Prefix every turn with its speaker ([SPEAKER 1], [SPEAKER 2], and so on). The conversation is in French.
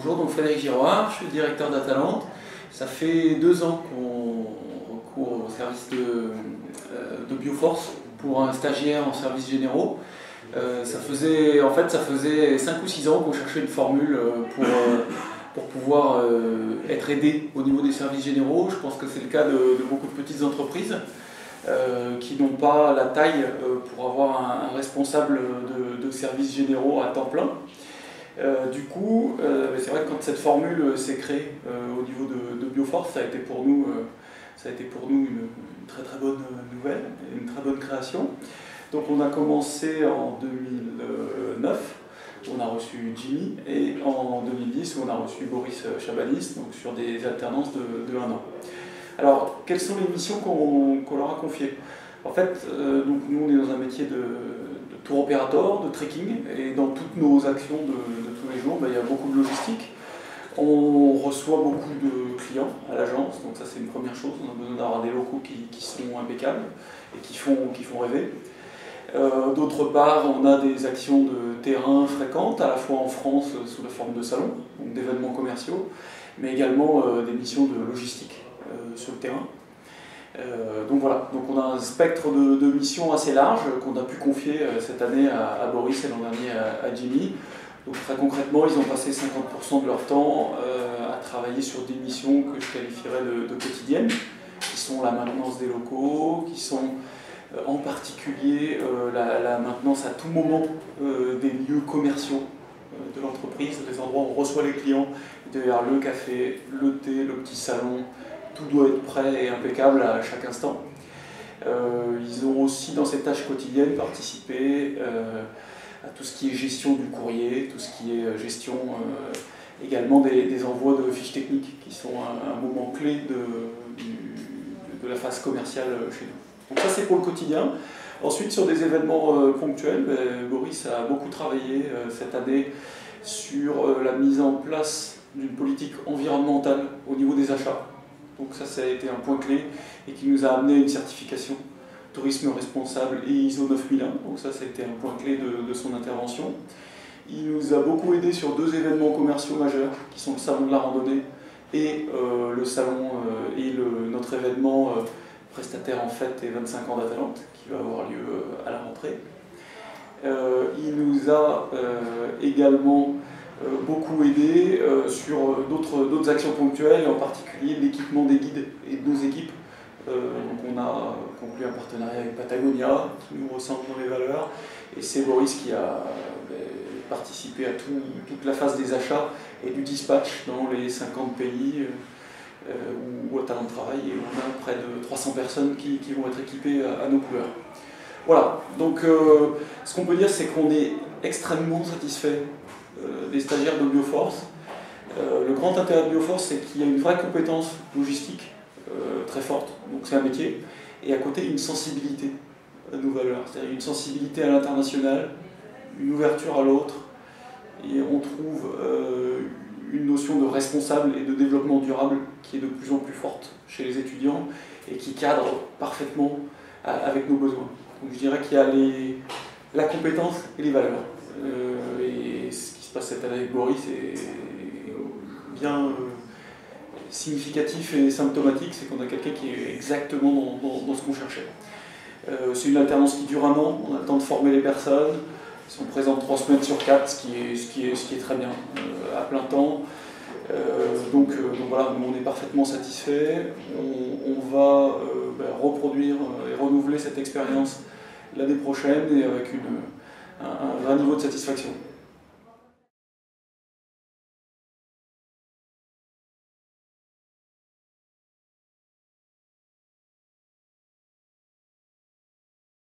[SPEAKER 1] Bonjour, donc Frédéric Giroir, je suis le directeur d'Atalante. Ça fait 2 ans qu'on recourt au service de Bioforce pour un stagiaire en services généraux. Ça faisait 5 ou 6 ans qu'on cherchait une formule pour pouvoir être aidé au niveau des services généraux. Je pense que c'est le cas de beaucoup de petites entreprises qui n'ont pas la taille pour avoir un responsable de services généraux à temps plein. Du coup, c'est vrai que quand cette formule s'est créée au niveau de Bioforce, ça a été pour nous une très très bonne nouvelle, une très bonne création. Donc on a commencé en 2009, on a reçu Jimmy, et en 2010 on a reçu Boris Chabanis, donc sur des alternances de 1 an. Alors, quelles sont les missions qu'on leur a confiées? En fait, donc nous on est dans un métier de tour opérateur, de trekking, et dans toutes nos actions de tous les jours, il y a beaucoup de logistique. On reçoit beaucoup de clients à l'agence, donc ça c'est une première chose. On a besoin d'avoir des locaux qui sont impeccables et qui font rêver. D'autre part, on a des actions de terrain fréquentes, à la fois en France sous la forme de salons, donc d'événements commerciaux, mais également des missions de logistique sur le terrain. Donc voilà, donc on a un spectre de missions assez large qu'on a pu confier cette année à Boris et l'an dernier à Jimmy. Donc très concrètement, ils ont passé 50% de leur temps à travailler sur des missions que je qualifierais de quotidiennes, qui sont la maintenance des locaux, qui sont en particulier la maintenance à tout moment des lieux commerciaux de l'entreprise, des endroits où on reçoit les clients, derrière le café, le thé, le petit salon. Tout doit être prêt et impeccable à chaque instant. Ils ont aussi, dans ces tâches quotidiennes, participé à tout ce qui est gestion du courrier, tout ce qui est gestion également des envois de fiches techniques, qui sont un moment clé de la phase commerciale chez nous. Donc ça, c'est pour le quotidien. Ensuite, sur des événements ponctuels, Boris a beaucoup travaillé cette année sur la mise en place d'une politique environnementale au niveau des achats. Donc ça a été un point clé et qui nous a amené à une certification tourisme responsable et ISO 9001. Donc ça a été un point clé de son intervention. Il nous a beaucoup aidé sur 2 événements commerciaux majeurs qui sont le salon de la randonnée et le salon et notre événement prestataire en fête et 25 ans d'Atalante qui va avoir lieu à la rentrée. Il nous a également beaucoup aidé sur d'autres actions ponctuelles, en particulier l'équipement des guides et de nos équipes. Donc on a conclu un partenariat avec Patagonia qui nous ressemble dans les valeurs, et c'est Boris qui a participé à toute la phase des achats et du dispatch dans les 50 pays où Atalante travaille, et on a près de 300 personnes qui vont être équipées à nos couleurs. Voilà, donc ce qu'on peut dire, c'est qu'on est extrêmement satisfait des stagiaires de Bioforce. Le grand intérêt de Bioforce, c'est qu'il y a une vraie compétence logistique très forte, donc c'est un métier, et à côté une sensibilité à nos valeurs, c'est-à-dire une sensibilité à l'international, une ouverture à l'autre, et on trouve une notion de responsable et de développement durable qui est de plus en plus forte chez les étudiants et qui cadre parfaitement avec nos besoins. Donc je dirais qu'il y a la compétence et les valeurs. Et ce qui se passe cette année avec Boris est bien significatif et symptomatique, c'est qu'on a quelqu'un qui est exactement dans ce qu'on cherchait. C'est une alternance qui dure 1 an, on a le temps de former les personnes, ils sont présents 3 semaines sur 4, ce qui est très bien, à plein temps. Donc voilà, nous on est parfaitement satisfaits. On va reproduire et renouveler cette expérience l'année prochaine, et avec un vrai niveau de satisfaction.